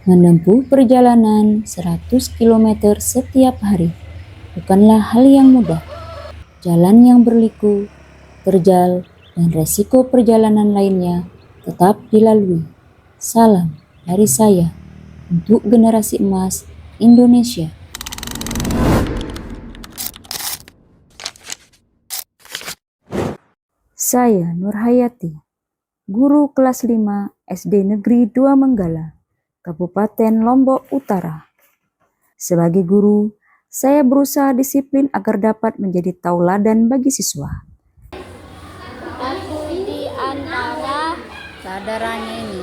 Menempuh perjalanan 100 km setiap hari bukanlah hal yang mudah. Jalan yang berliku, terjal, dan resiko perjalanan lainnya tetap dilalui. Salam dari saya untuk generasi emas Indonesia. Saya Nurhayati, guru kelas 5 SD Negeri 2 Menggala, Kabupaten Lombok Utara. Sebagai guru, saya berusaha disiplin agar dapat menjadi tauladan bagi siswa. Satu di antara saudaranya ini.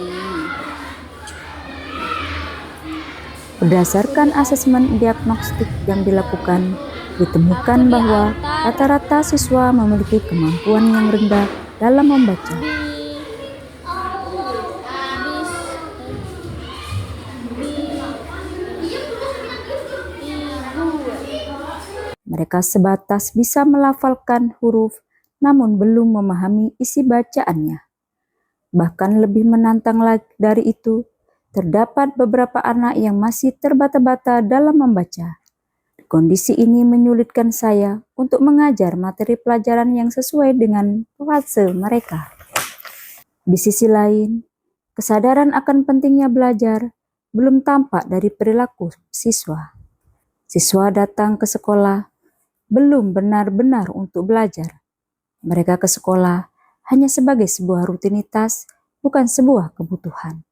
Berdasarkan asesmen diagnostik yang dilakukan, ditemukan bahwa rata-rata siswa memiliki kemampuan yang rendah dalam membaca. Mereka sebatas bisa melafalkan huruf, namun belum memahami isi bacaannya. Bahkan lebih menantang lagi dari itu, terdapat beberapa anak yang masih terbata-bata dalam membaca. Kondisi ini menyulitkan saya untuk mengajar materi pelajaran yang sesuai dengan fase mereka. Di sisi lain, kesadaran akan pentingnya belajar belum tampak dari perilaku siswa. Siswa datang ke sekolah belum benar-benar untuk belajar. Mereka ke sekolah hanya sebagai sebuah rutinitas, bukan sebuah kebutuhan.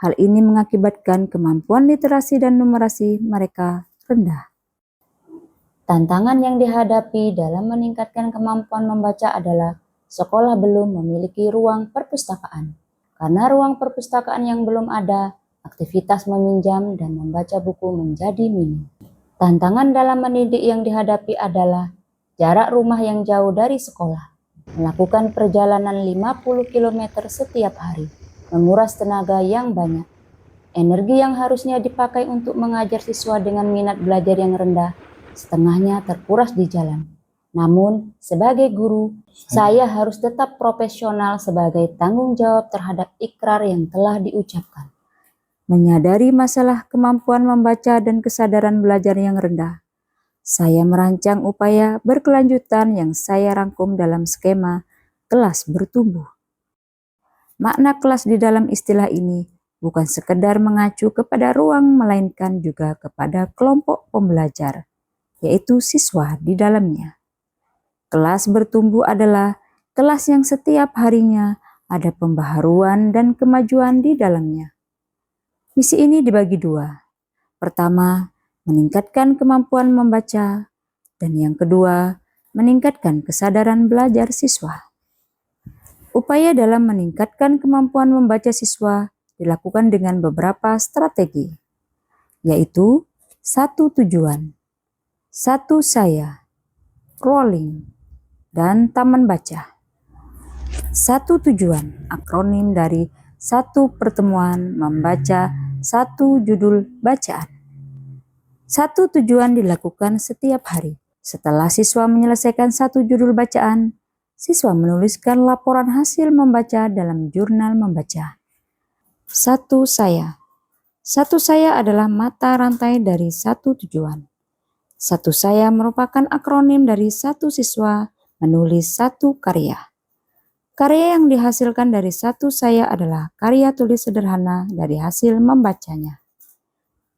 Hal ini mengakibatkan kemampuan literasi dan numerasi mereka rendah. Tantangan yang dihadapi dalam meningkatkan kemampuan membaca adalah sekolah belum memiliki ruang perpustakaan. Karena ruang perpustakaan yang belum ada, aktivitas meminjam dan membaca buku menjadi minim. Tantangan dalam mendidik yang dihadapi adalah jarak rumah yang jauh dari sekolah, melakukan perjalanan 50 km setiap hari, menguras tenaga yang banyak. Energi yang harusnya dipakai untuk mengajar siswa dengan minat belajar yang rendah, setengahnya terkuras di jalan. Namun, sebagai guru, saya harus tetap profesional sebagai tanggung jawab terhadap ikrar yang telah diucapkan. Menyadari masalah kemampuan membaca dan kesadaran belajar yang rendah, saya merancang upaya berkelanjutan yang saya rangkum dalam skema kelas bertumbuh. Makna kelas di dalam istilah ini bukan sekedar mengacu kepada ruang, melainkan juga kepada kelompok pembelajar, yaitu siswa di dalamnya. Kelas bertumbuh adalah kelas yang setiap harinya ada pembaharuan dan kemajuan di dalamnya. Misi ini dibagi dua. Pertama, meningkatkan kemampuan membaca, dan yang kedua, meningkatkan kesadaran belajar siswa. Upaya dalam meningkatkan kemampuan membaca siswa dilakukan dengan beberapa strategi, yaitu 1 tujuan, 1 saya, rolling, dan taman baca. 1 tujuan, akronim dari 1 pertemuan membaca 1 judul bacaan. 1 tujuan dilakukan setiap hari. Setelah siswa menyelesaikan 1 judul bacaan, siswa menuliskan laporan hasil membaca dalam jurnal membaca. 1 saya. 1 saya adalah mata rantai dari 1 tujuan. 1 saya merupakan akronim dari 1 siswa menulis 1 karya. Karya yang dihasilkan dari 1 saya adalah karya tulis sederhana dari hasil membacanya.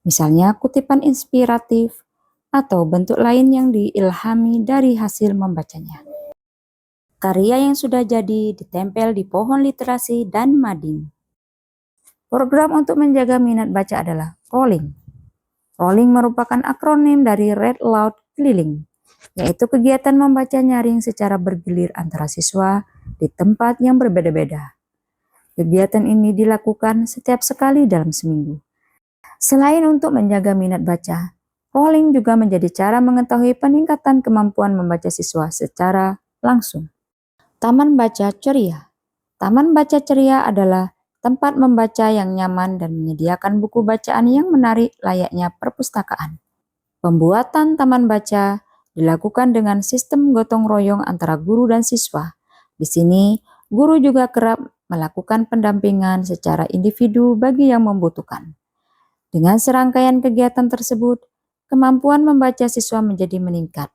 Misalnya kutipan inspiratif atau bentuk lain yang diilhami dari hasil membacanya. Karya yang sudah jadi ditempel di pohon literasi dan mading. Program untuk menjaga minat baca adalah rolling. Rolling merupakan akronim dari Read Loud Keliling, yaitu kegiatan membaca nyaring secara bergilir antara siswa di tempat yang berbeda-beda. Kegiatan ini dilakukan setiap sekali dalam seminggu. Selain untuk menjaga minat baca, rolling juga menjadi cara mengetahui peningkatan kemampuan membaca siswa secara langsung. Taman baca ceria. Taman baca ceria adalah tempat membaca yang nyaman dan menyediakan buku bacaan yang menarik layaknya perpustakaan. Pembuatan taman baca dilakukan dengan sistem gotong royong antara guru dan siswa. Di sini, guru juga kerap melakukan pendampingan secara individu bagi yang membutuhkan. Dengan serangkaian kegiatan tersebut, kemampuan membaca siswa menjadi meningkat.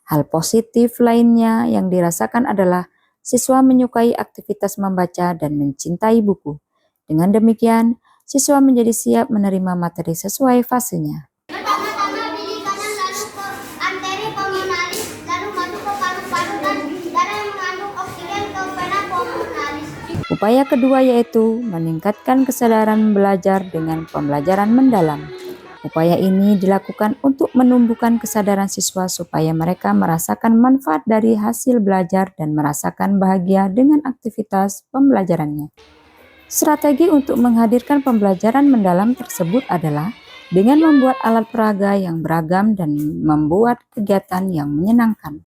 Hal positif lainnya yang dirasakan adalah siswa menyukai aktivitas membaca dan mencintai buku. Dengan demikian, siswa menjadi siap menerima materi sesuai fasenya. Pertama-tama pilih kanan lalu ke arteri pulmonalis, lalu masuk ke paru-paru dan darah yang mengandung oksigen ke vena pulmonalis. Upaya kedua yaitu meningkatkan kesadaran belajar dengan pembelajaran mendalam. Upaya ini dilakukan untuk menumbuhkan kesadaran siswa supaya mereka merasakan manfaat dari hasil belajar dan merasakan bahagia dengan aktivitas pembelajarannya. Strategi untuk menghadirkan pembelajaran mendalam tersebut adalah dengan membuat alat peraga yang beragam dan membuat kegiatan yang menyenangkan.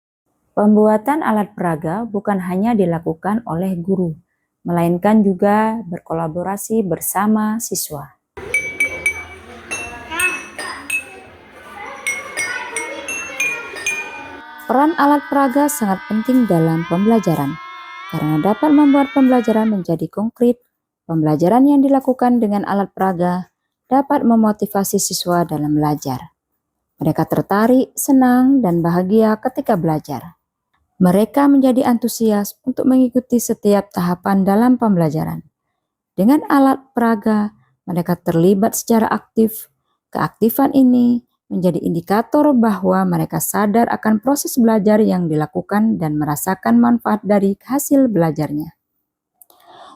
Pembuatan alat peraga bukan hanya dilakukan oleh guru, melainkan juga berkolaborasi bersama siswa. Peran alat peraga sangat penting dalam pembelajaran, karena dapat membuat pembelajaran menjadi konkret. Pembelajaran yang dilakukan dengan alat peraga dapat memotivasi siswa dalam belajar. Mereka tertarik, senang, dan bahagia ketika belajar. Mereka menjadi antusias untuk mengikuti setiap tahapan dalam pembelajaran. Dengan alat peraga, mereka terlibat secara aktif. Keaktifan ini menjadi indikator bahwa mereka sadar akan proses belajar yang dilakukan dan merasakan manfaat dari hasil belajarnya.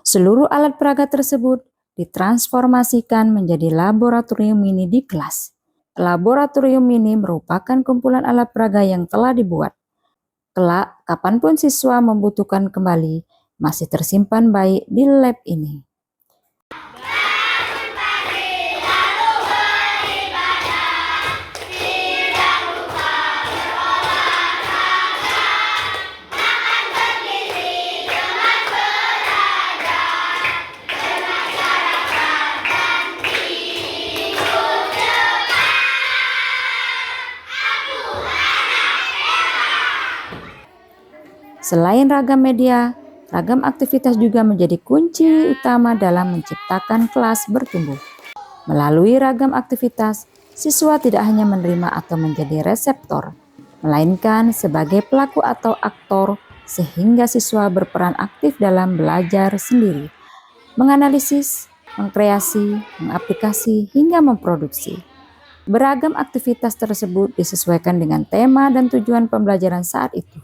Seluruh alat peraga tersebut ditransformasikan menjadi laboratorium mini di kelas. Laboratorium mini merupakan kumpulan alat peraga yang telah dibuat. Kelak, kapanpun siswa membutuhkan kembali, masih tersimpan baik di lab ini. Selain ragam media, ragam aktivitas juga menjadi kunci utama dalam menciptakan kelas bertumbuh. Melalui ragam aktivitas, siswa tidak hanya menerima atau menjadi reseptor, melainkan sebagai pelaku atau aktor, sehingga siswa berperan aktif dalam belajar sendiri, menganalisis, mengkreasi, mengaplikasi, hingga memproduksi. Beragam aktivitas tersebut disesuaikan dengan tema dan tujuan pembelajaran saat itu.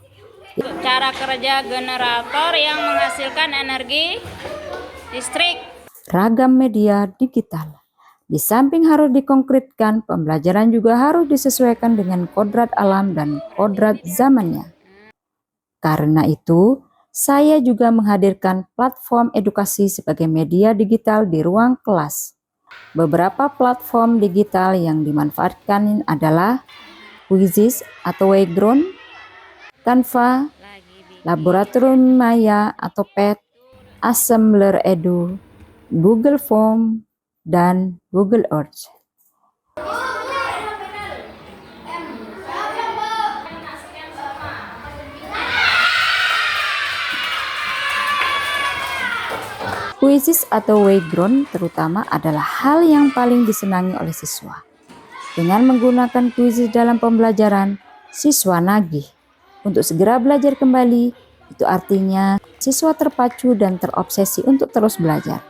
Cara kerja generator yang menghasilkan energi listrik. Ragam media digital. Di samping harus dikonkretkan, pembelajaran juga harus disesuaikan dengan kodrat alam dan kodrat zamannya. Karena itu, saya juga menghadirkan platform edukasi sebagai media digital di ruang kelas. Beberapa platform digital yang dimanfaatkan adalah Quizizz atau Wayground, Canva, Laboratorium Maya atau PET, Assembler Edu, Google Form, dan Google Earth. Quizizz atau Wayground terutama adalah hal yang paling disenangi oleh siswa. Dengan menggunakan Quizizz dalam pembelajaran, siswa nagih untuk segera belajar kembali. Itu artinya siswa terpacu dan terobsesi untuk terus belajar.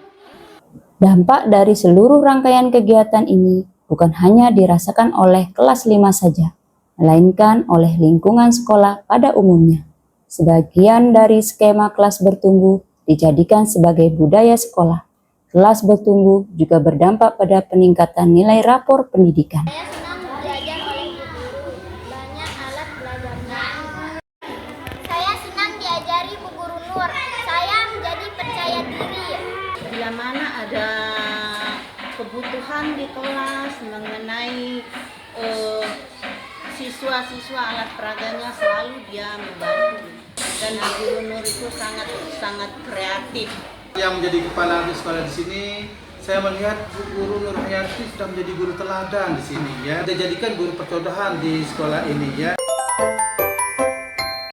Dampak dari seluruh rangkaian kegiatan ini bukan hanya dirasakan oleh kelas 5 saja, melainkan oleh lingkungan sekolah pada umumnya. Sebagian dari skema kelas bertumbuh dijadikan sebagai budaya sekolah. Kelas bertumbuh juga berdampak pada peningkatan nilai rapor pendidikan. Saya senang belajar oleh Bu Guru, banyak alat belajarnya. Saya senang diajari Bu Guru Nur, saya menjadi percaya diri. Bila mana ada kebutuhan di kelas mengenai siswa-siswa alat peraganya, selalu dia membantu. Dan Bu Guru Nur itu sangat kreatif. Yang menjadi kepala di sekolah di sini, saya melihat Bu Guru Nur Hayati sudah menjadi guru teladan di sini ya. Kita jadikan guru percontohan di sekolah ini ya.